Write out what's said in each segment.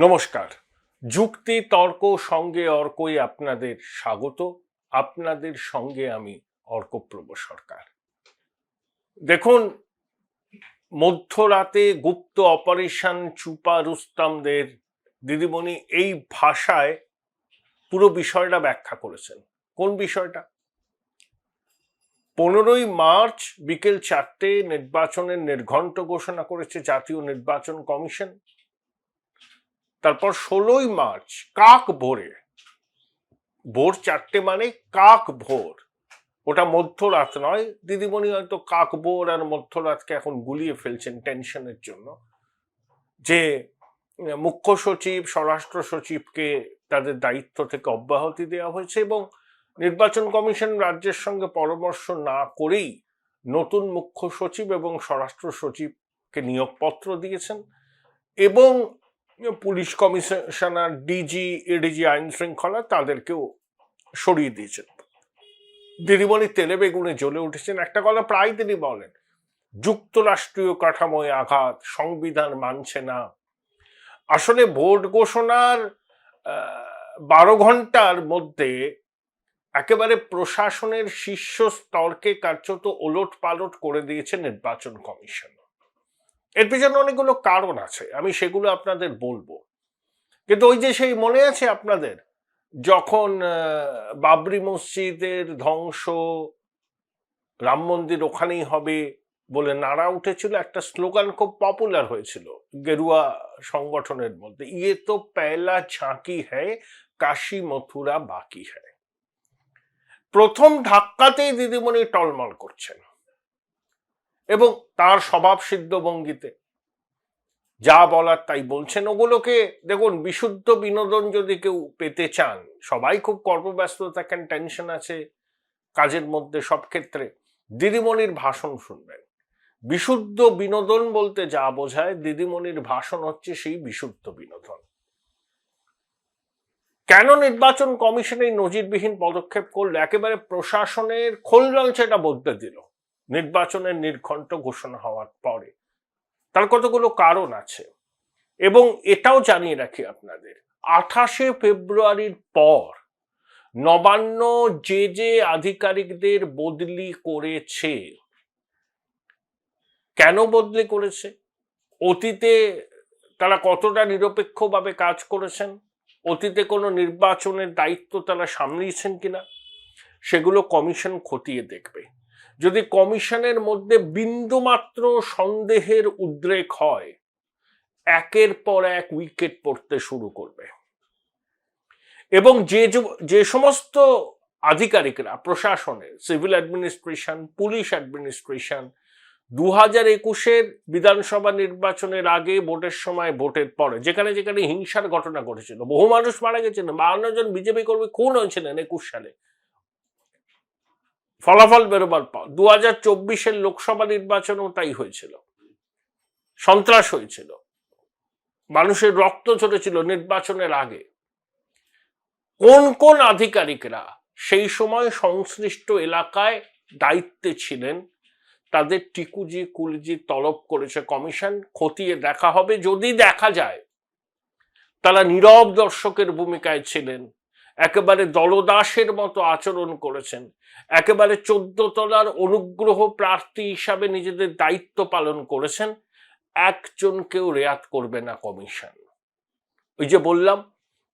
নমস্কার। যুক্তি তর্ক সঙ্গে অর্কই আপনাদের স্বাগত। আপনাদের সঙ্গে আমি অর্কপ্রভ সরকার। দেখুন, মধ্যরাতে গুপ্ত অপারেশন চুপা রুস্তমদের দিদিমণি এই ভাষায় পুরো বিষয়টা ব্যাখ্যা করেছেন। কোন বিষয়টা? 15ই মার্চ বিকেল 4টে নির্বাচনের নির্ঘণ্ট ঘোষণা করেছে জাতীয় নির্বাচন কমিশন। তারপর 16ই মার্চ কাক ভোরে, ভোর 4টে মানে কাক ভোর, ওটা মধ্যরাত নয়। দিদিমণি হয়তো কাক ভোর আর মধ্যরাতকে এখন গুলিয়ে ফেলছেন টেনশনের জন্য, যে মুখ্য সচিব স্বরাষ্ট্র সচিবকে তাদের দায়িত্ব থেকে অব্যাহতি দেওয়া হয়েছে এবং নির্বাচন কমিশন রাজ্যের সঙ্গে পরামর্শ না করেই নতুন মুখ্য সচিব এবং স্বরাষ্ট্র সচিবকে নিয়োগপত্র দিয়েছেন এবং পুলিশ কমিশনার, ডিজি, এডিজি আইন শৃঙ্খলা তাদেরকেও সরিয়ে দিয়েছেন। দিদিমণি তেলে বেগুনে জ্বলে উঠেছেন। একটা কথা প্রায় তিনি বলেন, যুক্তরাষ্ট্রীয় কাঠামোয় আঘাত, সংবিধান মানছে না। আসলে ভোট ঘোষণার 12 ঘন্টার মধ্যে একেবারে প্রশাসনের শীর্ষ স্তরকে কার্যত ওলট পালট করে দিয়েছে নির্বাচন কমিশন। এর পিছনে অনেকগুলো কারণ আছে, আমি সেগুলো আপনাদের বলবো। কিন্তু ওই যে সেই মনে আছে আপনাদের, যখন বাবরি মসজিদের ধ্বংস, রাম মন্দির ওখানেই হবে বলে নারা উঠেছিল, একটা স্লোগান খুব পপুলার হয়েছিল গেরুয়া সংগঠনের মধ্যে, ইয়ে তো পেলা ঝাঁকি হ্যায়, কাশী মথুরা বাকি হ্যায়। প্রথম ধাক্কাতেই দিদিমণি টলমল করছেন এবং তার স্বভাব সিদ্ধ ভঙ্গিতে যা বলার তাই বলছেন। ওগুলোকে দেখুন, বিশুদ্ধ বিনোদন যদি কেউ পেতে চান, সবাই খুব কর্মব্যস্ত থাকেন, টেনশন আছে কাজের মধ্যে, সব ক্ষেত্রে দিদিমণির ভাষণ শুনবেন। বিশুদ্ধ বিনোদন বলতে যা বোঝায়, দিদিমণির ভাষণ হচ্ছে সেই বিশুদ্ধ বিনোদন। কেন নির্বাচন কমিশন এই নজিরবিহীন পদক্ষেপ করলো, একেবারে প্রশাসনের খোলনলচেটা বদলে দিল নির্বাচনের নির্ঘণ্ট ঘোষণা হওয়ার পরে, তার কতগুলো কারণ আছে। এবং এটাও জানিয়ে রাখি আপনাদের, 28শে ফেব্রুয়ারির পর নবান্ন যে আধিকারিকদের বদলি করেছে, কেন বদলি করেছে, অতীতে তারা কতটা নিরপেক্ষভাবে কাজ করেছেন, অতীতে কোনো নির্বাচনের দায়িত্ব তারা সামলিয়েছেন কিনা, সেগুলো কমিশন খতিয়ে দেখবে। যদি কমিশনের মধ্যে বিন্দুমাত্র সন্দেহের উদ্রেক হয়, একের পর এক উইকেট পড়তে শুরু করবে। এবং যে সমস্ত আধিকারিকরা প্রশাসনের, সিভিল অ্যাডমিনিস্ট্রেশন, পুলিশ অ্যাডমিনিস্ট্রেশন 2021-এর বিধানসভা নির্বাচনের আগে, ভোটের সময়, ভোটের পরে যেখানে যেখানে হিংসার ঘটনা ঘটেছিল, বহু মানুষ মারা গেছেন, 52 জন বিজেপি কর্মী খুন হয়েছিলেন 21 সালে, ফলাফল বেরোবার পর 2024-এর লোকসভা নির্বাচনেও তাই হয়েছিল, সন্ত্রাস হয়েছিল, মানুষের রক্ত ঝরেছিল নির্বাচনের আগে। কোন কোন আধিকারিকরা সেই সময় সংশ্লিষ্ট এলাকায় দায়িত্বে ছিলেন, তাদের টিকুজি কুলজি তলব করেছে কমিশন। খতিয়ে দেখা হবে, যদি দেখা যায় তারা নীরব দর্শকের ভূমিকায় ছিলেন, একেবারে দলদাসের মতো আচরণ করেছেন, একেবারে 14 তলার অনুগ্রহ প্রার্থী হিসাবে নিজেদের দায়িত্ব পালন করেছেন, একজনকেও রেয়াত করবে না কমিশন। ওই যে বললাম,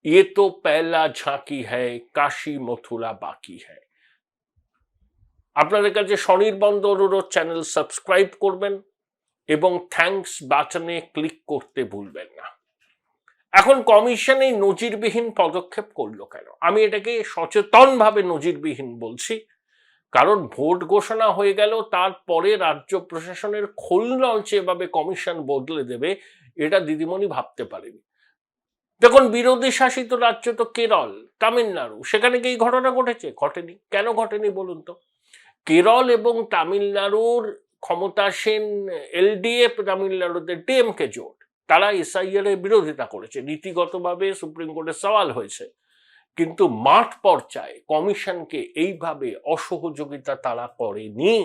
ইয়ে তো পেলা ঝাঁকি হ্যায়, কাশী মথুরা বাকি হ্যায়। আপনাদের কাছে স্বনির্বন্ধ অনুরোধ, চ্যানেল সাবস্ক্রাইব করবেন এবং থ্যাঙ্কস বাটনে ক্লিক করতে ভুলবেন না। এখন কমিশন এই নজিরবিহীন পদক্ষেপ করলো কেন? আমি এটাকে সচেতনভাবে নজিরবিহীন বলছি, কারণ ভোট ঘোষণা হয়ে গেল, তারপরে রাজ্য প্রশাসনের খোলনলচে এভাবে কমিশন বদলে দেবে, এটা দিদিমণি ভাবতে পারেনি। দেখুন, বিরোধী শাসিত রাজ্য তো কেরল, তামিলনাড়ু, সেখানে কি এই ঘটনা ঘটেছে? ঘটেনি। কেন ঘটেনি বলুন তো? কেরল এবং তামিলনাড়ুর ক্ষমতাসীন এলডিএফ, তামিলনাড়ুতে ডিএমকে জোট, তারা এসআইআর এর বিরোধিতা করেছে, নীতিগতভাবে সুপ্রিম কোর্টে সওয়াল হয়েছে, কিন্তু মাঠ পর্যায়ে কমিশনকে এইভাবে অসহযোগিতা তারা করেনি।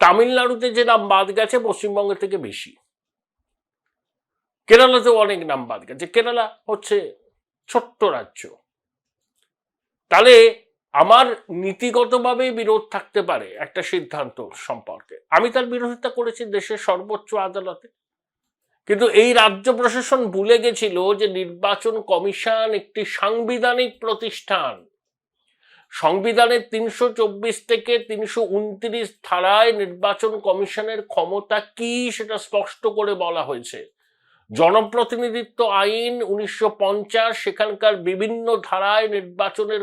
তামিলনাড়ুতে যে নাম বাদ গেছে পশ্চিমবঙ্গের থেকে বেশি। কেরালাতেও অনেক নাম বাদ গেছে। কেরালা হচ্ছে ছোট্ট রাজ্য, তাহলে আমার নীতিগতভাবে বিরোধ থাকতে পারে একটা সিদ্ধান্ত সম্পর্কে, আমি তার বিরোধিতা করেছি দেশের সর্বোচ্চ আদালতে। কিন্তু এই রাজ্য প্রশাসন ভুলে গেছিল যে নির্বাচন কমিশন একটি সাংবিধানিক প্রতিষ্ঠান। সংবিধানের 324 থেকে 329 ধারায় নির্বাচন কমিশনের ক্ষমতা কি সেটা স্পষ্ট করে বলা হয়েছে। জনপ্রতিনিধিত্ব আইন 1950 সেখানকার বিভিন্ন ধারায় নির্বাচনের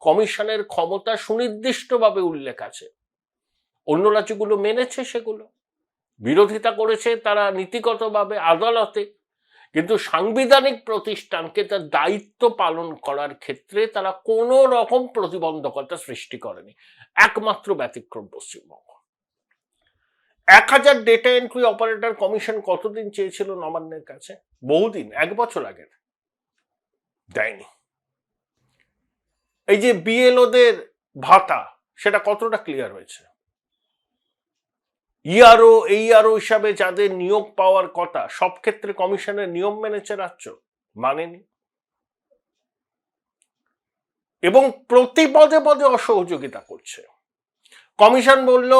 কমিশনের ক্ষমতা সুনির্দিষ্টভাবে উল্লেখ আছে। অন্য রাজ্যগুলো মেনেছে, সেগুলো বিরোধিতা করেছে তারা নীতিগতভাবে আদালতে, কিন্তু সাংবিধানিক প্রতিষ্ঠানকে তার দায়িত্ব পালন করার ক্ষেত্রে তারা কোনো রকম প্রতিবন্ধকতা সৃষ্টি করেনি। একমাত্র ব্যতিক্রম Paschimbanga. 1000 data entry operator commission কতদিন চেয়েছিল নবান্নের কাছে? বহুদিন, 1 বছর আগের, দেয়নি। এই যে বিএলওদের ভাতা, সেটা কতটা ক্লিয়ার হয়েছে? ইআরও এইআরও হিসাবে যাদের নিয়োগ পাওয়ার কথা, সব ক্ষেত্রে কমিশনের নিয়ম মেনেছে রাজ্য? মানেনি। এবং প্রতি পদে পদে অসহযোগিতা করছে। কমিশন বলল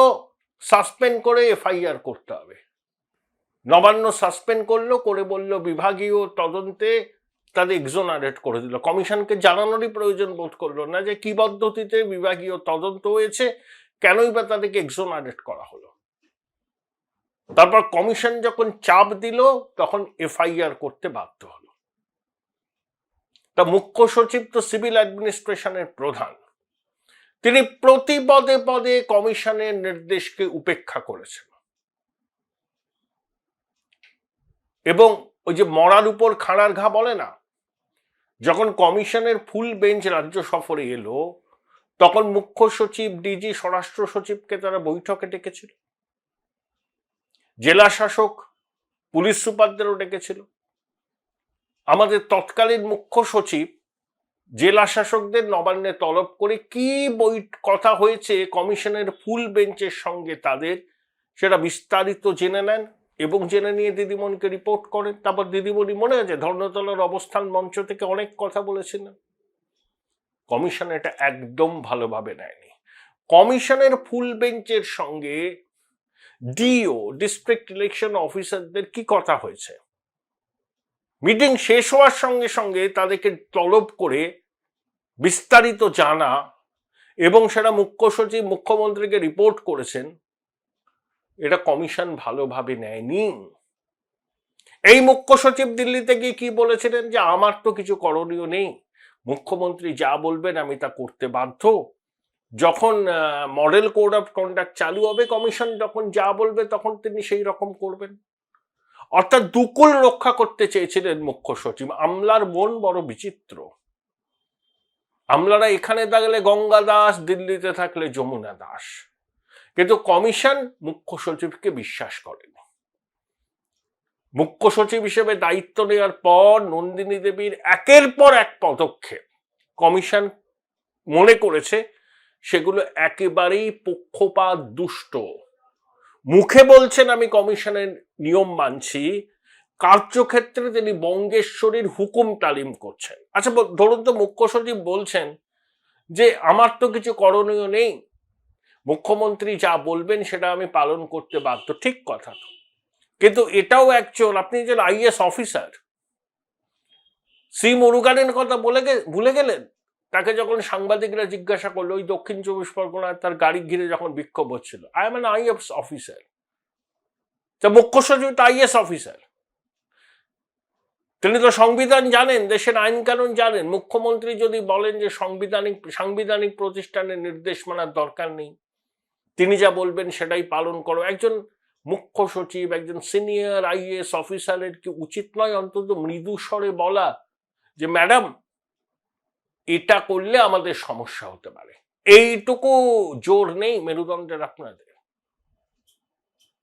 সাসপেন্ড করে এফআইআর করতে হবে, নবান্ন সাসপেন্ড করলো, করে বলল বিভাগীয় তদন্তে তাদের এক্সোনারেট করে দিল। কমিশনকে জানানোরই প্রয়োজন বোধ করলো না যে কি পদ্ধতিতে বিভাগীয় তদন্ত হয়েছে, কেনই বা তাদেরকে এক্সোনারেট করা হলো। তারপর কমিশন যখন চাপ দিল তখন এফআইআর করতে বাধ্য হলো। তা মুখ্য সচিব তো সিভিল অ্যাডমিনিস্ট্রেশনের প্রধান, তিনি প্রতি পদে পদে কমিশনের নির্দেশকে উপেক্ষা করেছেন। এবং ওই যে মরার উপর খাড়ার ঘা বলে না, যখন কমিশনের ফুল বেঞ্চ রাজ্য সফরে এলো তখন মুখ্য সচিব, ডিজি, স্বরাষ্ট্র সচিবকে তারা বৈঠকে ডেকেছিল, জেলা শাসক, পুলিশ সুপারদেরও ডেকেছিল। আমাদের তৎকালীন মুখ্য সচিব জেলা শাসকদের নবান্নে তলব করে কি কথা হয়েছে কমিশনের ফুল বেঞ্চের সঙ্গে তাদের, সেটা বিস্তারিত জেনে নেন এবং জেনে নিয়ে দিদিমণিকে রিপোর্ট করেন। তারপর দিদিমণি মনে আছে ধর্মতলার অবস্থান মঞ্চ থেকে অনেক কথা বলেছিলেন। কমিশন এটা একদম ভালোভাবে নেয়নি। কমিশনের ফুল বেঞ্চের সঙ্গে ডিও, ডিস্ট্রিক্ট ইলেকশন অফিসারদের কি কথা হয়েছে, মিটিং শেষ হওয়ার সঙ্গে সঙ্গে তাদেরকে তলব করে বিস্তারিত জানা, এবং সেটা মুখ্য সচিব মুখ্যমন্ত্রীকে রিপোর্ট করেছেন, এটা কমিশন ভালোভাবে নেয়নি। এই মুখ্য সচিব দিল্লিতে গিয়ে কি বলেছিলেন যে আমার তো কিছু করণীয় নেই, মুখ্যমন্ত্রী যা বলবেন আমি তা করতে বাধ্য। যখন মডেল কোড অফ কন্ডাক্ট চালু হবে, কমিশন যখন যা বলবে তখন তিনি সেই রকম করবেন। অর্থাৎ দুকুল রক্ষা করতে চেয়েছিলেন মুখ্য সচিব। আমলার মন বড় বিচিত্র। আমলারা এখানে থাকলে গঙ্গা দাস, দিল্লিতে থাকলে যমুনা দাস, কিন্তু কমিশন মুখ্য সচিবকে বিশ্বাস করেনি। মুখ্য সচিব হিসেবে দায়িত্ব নেওয়ার পর নন্দিনী দেবীর একের পর এক পদক্ষেপ কমিশন মনে করেছে সেগুলো একেবারেই পক্ষপাত দুষ্ট। মুখে বলছেন আমি কমিশনের নিয়ম মানছি, কার্যক্ষেত্রে তিনি বঙ্গেশ্বরীর হুকুম তালিম করছেন। আচ্ছা ধরুন তো মুখ্য সচিব বলছেন যে আমার তো কিছু করণীয় নেই, মুখ্যমন্ত্রী যা বলবেন সেটা আমি পালন করতে বাধ্য, ঠিক কথা তো, কিন্তু এটাও একজন, আপনি যে আইএস অফিসার, সি মুরুগানের কথা ভুলে গেলেন? তাকে যখন সাংবাদিকরা জিজ্ঞাসা করলো ওই দক্ষিণ 24 পরগনায় তার গাড়ি ঘিরে যখন বিক্ষোভ হচ্ছিল, I am an IAS officer. তা মুখ্য সচিব তো আইএস অফিসার, তিনি তো সংবিধান জানেন, দেশের আইন কানুন জানেন। মুখ্যমন্ত্রী যদি বলেন যে সাংবিধানিক প্রতিষ্ঠানের নির্দেশ মানার দরকার নেই, তিনি যা বলবেন সেটাই পালন করো, একজন মুখ্য সচিব, একজন সিনিয়র আইএস অফিসারের কি উচিত নয় অন্তত মৃদু স্বরে বলা যে ম্যাডাম এটা করলে আমাদের সমস্যা হতে পারে? এইটুকু জোর নেই মেরুদণ্ডের আপনাদের?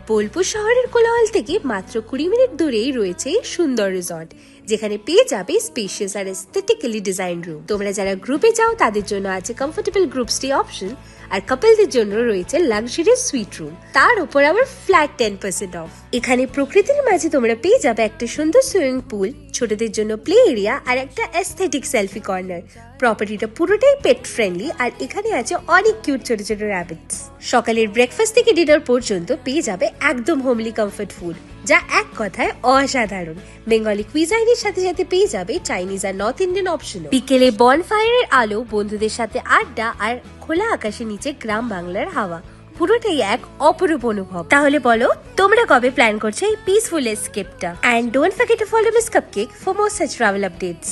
বোলপুর শহরের কোলাহল থেকে মাত্র 20 মিনিট দূরেই রয়েছে সুন্দর রিসর্ট, যেখানে পেয়ে যাবে স্পেশিয়াস আর এস্থেটিক্যালি ডিজাইন রুম। তোমরা যারা গ্রুপে যাও তাদের জন্য আছে কমফোর্টেবল গ্রুপ স্টে অপশন, আর কাপলদের জন্য রয়েছে লাক্সারি সুইট রুম, তার উপর আবার ফ্ল্যাট 10% অফ। এখানে প্রকৃতির মাঝে তোমরা পেয়ে যাবে একটা সুন্দর সুইমিং পুল, ছোটদের জন্য প্লে এরিয়া আর একটা অ্যাস্থেটিক সেলফি কর্নার। প্রপার্টিটা পুরোটাই পেট ফ্রেন্ডলি আর এখানে আছে অনেক কিউট ছোট ছোট র্যাবিটস। সকালের ব্রেকফাস্ট থেকে ডিনার পর্যন্ত পেয়ে যাবে একদম হোমলি কমফর্ট ফুড, যা এক কথায় অসাধারণ। বেঙ্গলি কুইজাইনের সাথে সাথে পেয়ে যাবে চাইনিজ আর নর্থ ইন্ডিয়ান অপশন। বিকেলে বনফায়ারের আলো, বন্ধুদের সাথে আড্ডা আর খোলা আকাশের নিচে গ্রাম বাংলার হাওয়া, পুরোটাই এক অপরূপ অনুভব। তাহলে বলো তোমরা কবে প্ল্যান করছো এই পিসফুল এসকেপটা? And don't forget to follow miss cupcake for more such travel updates.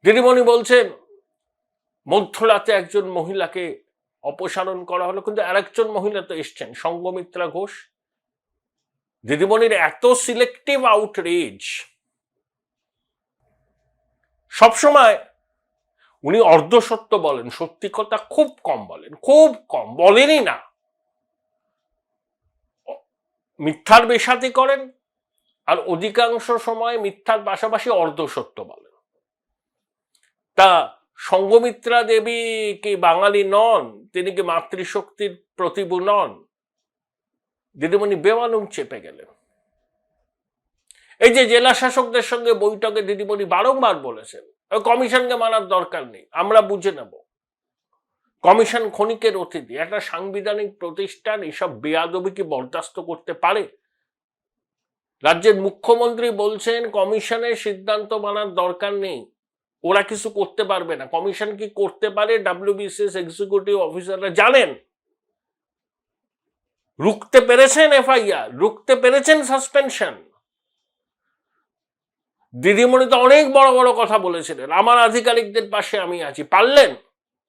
দিদিমণি বলছেন মধ্যরাতে একজন মহিলাকে অপসারণ করা হলো, কিন্তু আরেকজন মহিলা তো এসছেন, সঙ্গমিত্রা ঘোষ। দিদিমণির এত সিলেক্টিভ আউটরিচ, সবসময় উনি অর্ধসত্য বলেন, সত্যি কথা খুব কম বলেন, খুব কম বলেনই না। মিথ্যার বেশাতি করেন আর অধিকাংশ সময় মিথ্যার পাশাপাশি অর্ধসত্য বলেন। তা সঙ্গমিত্রা দেবী কি বাঙালি নন? তিনি কি মাতৃশক্তির প্রতিভূ নন? দিদিমণি বেমালুম চেপে গেলেন। এই যে জেলা শাসকদের সঙ্গে বৈঠকে দিদিমণি বারংবার বলেছেন কমিশনকে মানার দরকার নেই, আমরা বুঝে নেব। কমিশন ক্ষণিকের অতিথি, একটা সাংবিধানিক প্রতিষ্ঠান এসব বেয়াদবি কি বরদাস্ত করতে পারে? রাজ্যের মুখ্যমন্ত্রী বলছেন কমিশনের সিদ্ধান্ত মানার দরকার নেই, ওরা কিছু করতে পারবে না। কমিশন কি করতে পারে ডাব্লিউবিসিএস এক্সিকিউটিভ অফিসাররা জানেন। রুখতে পেরেছেন এফআইআর, রুখতে পেরেছেন সাসপেনশন। দিদিমণি তো অনেক বড় বড় কথা বলেছিলেন, আমার আধিকারিকদের পাশে আমি আছি। পারলেন?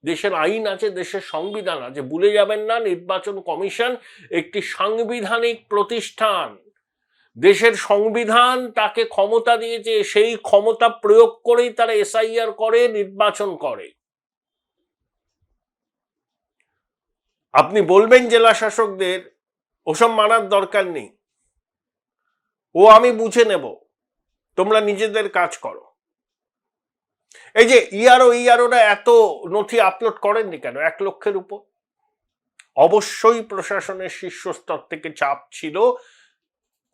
দেশের আইন আছে, দেশের সংবিধান আছে, ভুলে যাবেন না নির্বাচন কমিশন একটি সাংবিধানিক প্রতিষ্ঠান। দেশের সংবিধান তাকে ক্ষমতা দিয়েছে, সেই ক্ষমতা প্রয়োগ করেই তারা এসআইআর করে, নির্বাচন করে। আপনি বলবেন জেলা শাসকদের ওসব মানার দরকার নেই, ও আমি বুঝে নেব, তোমরা নিজেদের কাজ করো। এই যে ইআরওরা এত নথি আপলোড করেননি কেন 1 লক্ষের উপর? অবশ্যই প্রশাসনের শীর্ষস্তর থেকে চাপ ছিল,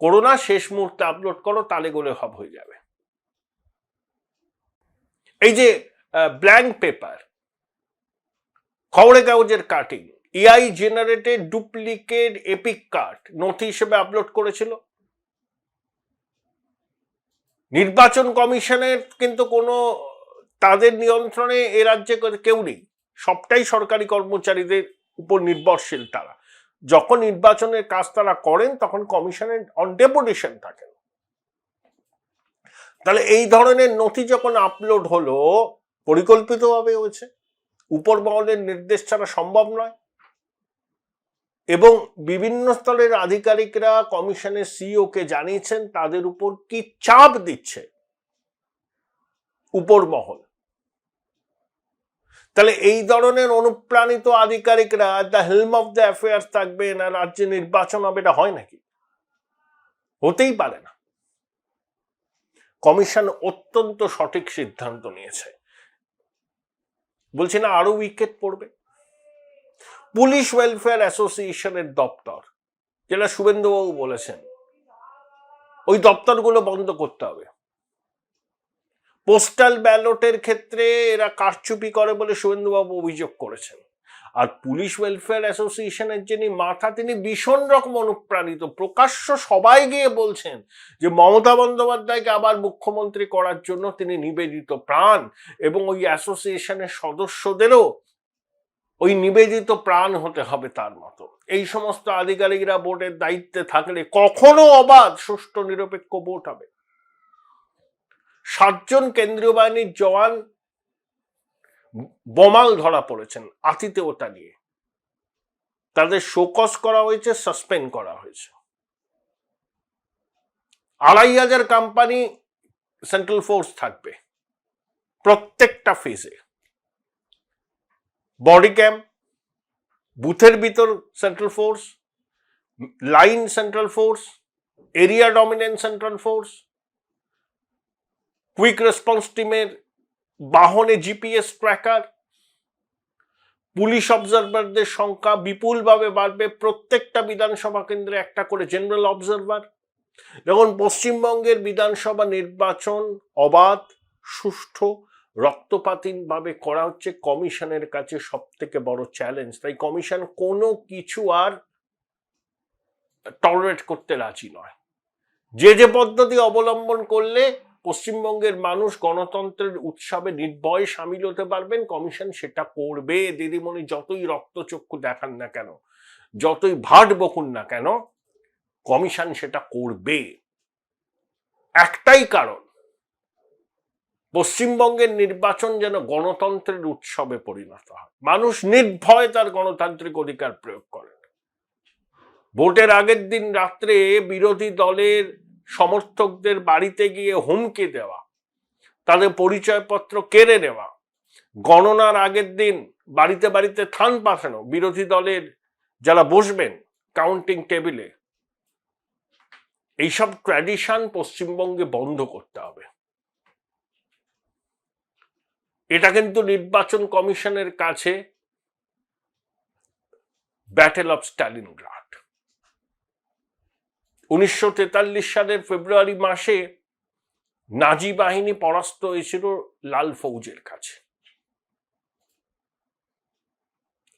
করোনা শেষ মুহূর্তে আপলোড করো, তালে গোলে হব হয়ে যাবে। এই যে ব্ল্যাঙ্ক পেপার, খবরের কাগজের cutting, AI generated duplicate epic card নথি হিসেবে আপলোড করেছিল। নির্বাচন কমিশনের কিন্তু কোনো তাদের নিয়ন্ত্রণে এ রাজ্যে কেউ নেই, সবটাই সরকারি কর্মচারীদের উপর নির্ভরশীল। তারা যখন নির্বাচনের কাজ তারা করেন তখন কমিশনের অন ডেপুটেশন থাকেন। তাহলে এই ধরনের নথি যখন আপলোড হলো পরিকল্পিতভাবে হয়েছে, উপর মহলের নির্দেশ ছাড়া সম্ভব নয়। এবং বিভিন্ন স্তরের আধিকারিকরা কমিশনের সিইও কে জানিয়েছেন তাদের উপর কি চাপ দিচ্ছে উপর মহল। তাহলে এই ধরনের অনুপ্রাণিত আধিকারিকরা the helm of the affairs থাকবেন আর রাজ্যে নির্বাচন হবে, এটা হয় নাকি? হতেই পারে না। কমিশন অত্যন্ত সঠিক সিদ্ধান্ত নিয়েছে, বলছি না আরো উইকেট পড়বে। পুলিশ ওয়েলফেয়ার অ্যাসোসিয়েশনের দপ্তর, যেটা শুভেন্দুবাবু বলেছেন, ওই দপ্তরগুলো বন্ধ করতে হবে। পোস্টাল ব্যালটের ক্ষেত্রে এরা কারচুপি করে বলে শুভেন্দুবাবু অভিযোগ করেছেন। আর পুলিশ ওয়েলফেয়ার অ্যাসোসিয়েশনের যিনি মাথা, তিনি ভীষণ রকম অনুপ্রাণিত, প্রকাশ্য সবাই গিয়ে বলছেন যে মমতা বন্দ্যোপাধ্যায়কে আবার মুখ্যমন্ত্রী করার জন্য তিনি নিবেদিত প্রাণ, এবং ওই অ্যাসোসিয়েশনের সদস্যদেরও ওই নিবেদিত প্রাণ হতে হবে তার মতো। এই সমস্ত আধিকারিকরা ভোটের দায়িত্বে থাকলে কখনো অবাধ সুষ্ঠু নিরপেক্ষ ভোট হবে। 7 জন কেন্দ্রীয় বাহিনীর জওয়ান বোমাল ধরা পড়েছেন আতিতে, ওটা নিয়ে তাদের শোকজ করা হয়েছে, সাসপেন্ড করা হয়েছে। 2500 কোম্পানি সেন্ট্রাল ফোর্স থাকবে প্রত্যেকটা ফেজে, বডি ক্যাম্প, বুথের ভিতর central force, line central force, area dominant central force, quick response টিমের বাহনে জিপিএস ট্র্যাকার, পুলিশ অবজারভারদের সংখ্যা বিপুলভাবে বাড়বে, প্রত্যেকটা বিধানসভা কেন্দ্রে একটা করে জেনারেল অবজারভার। যখন পশ্চিমবঙ্গের বিধানসভা নির্বাচন অবাধ, সুষ্ঠু, রক্তপাতহীনভাবে করা হচ্ছে, কমিশনের কাছে সব থেকে বড় চ্যালেঞ্জ। তাই কমিশন কোনো কিছু আর টলারেট করতে রাজি নয়। যে পদ্ধতি অবলম্বন করলে পশ্চিমবঙ্গের মানুষ গণতন্ত্রের উৎসবে নির্ভয়ে সামিল হতে পারবেন, কমিশন সেটা করবে। দিদিমণি যতই রক্তচক্ষু দেখান না কেন, যতই ভাট বকুন না কেন, কমিশন সেটা করবে। একটাই কারণ, পশ্চিমবঙ্গের নির্বাচন যেন গণতন্ত্রের উৎসবে পরিণত হয়, মানুষ নির্ভয়ে তার গণতান্ত্রিক অধিকার প্রয়োগ করেন। ভোটের আগের দিন রাত্রে বিরোধী দলের সমর্থকদের বাড়িতে গিয়ে হুমকি দেওয়া, তাদের পরিচয়পত্র কেড়ে নেওয়া, গণনার আগের দিন বাড়িতে বাড়িতে থান পাঠানো বিরোধী দলের যারা বসবেন কাউন্টিং টেবিলে, এইসব ট্র্যাডিশন পশ্চিমবঙ্গে বন্ধ করতে হবে। এটা কিন্তু নির্বাচন কমিশনের কাছে ব্যাটেল অফ স্টালিনগ্রাড। 1943 সালের ফেব্রুয়ারি মাসে নাজি বাহিনী পরাস্ত হয়েছিল লাল ফৌজের কাছে।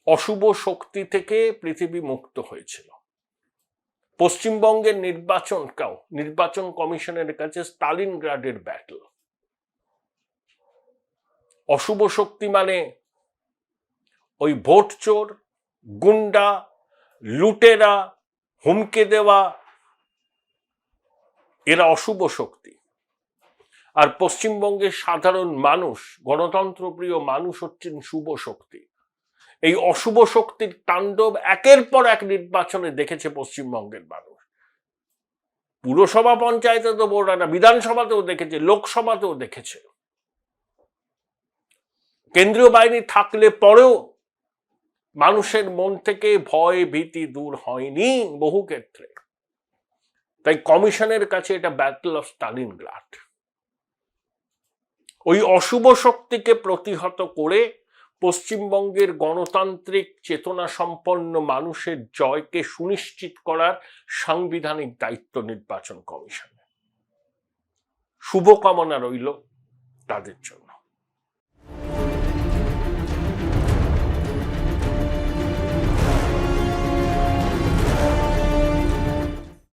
অশুভ শক্তি থেকে পৃথিবী মুক্ত হয়েছিল। পশ্চিমবঙ্গের নির্বাচন কমিশনের কাছে স্টালিনগ্রাডের ব্যাটল। অশুভ শক্তি মানে ওই ভোট চোর, গুন্ডা, লুটেরা, হুমকে দেওয়া, এরা অশুভ শক্তি। আর পশ্চিমবঙ্গের সাধারণ মানুষ, গণতন্ত্রপ্রিয় মানুষ হচ্ছেন শুভ শক্তি। এই অশুভ শক্তির তাণ্ডব একের পর এক নির্বাচনে দেখেছে পশ্চিমবঙ্গের মানুষ। পুরসভা পঞ্চায়েতে তো বড় না, বিধানসভাতেও দেখেছে, লোকসভাতেও দেখেছে। কেন্দ্রীয় বাহিনী থাকলে পরেও মানুষের মন থেকে ভয় ভীতি দূর হয়নি বহু ক্ষেত্রে। তাই কমিশনের কাছে এটা ব্যাটল অফ স্টালিনগ্রাড। ওই অশুভ শক্তিকে প্রতিহত করে পশ্চিমবঙ্গের গণতান্ত্রিক চেতনা সম্পন্ন মানুষের জয়কে সুনিশ্চিত করার সাংবিধানিক দায়িত্ব নির্বাচন কমিশনের। শুভকামনা রইল তাদের জন্য।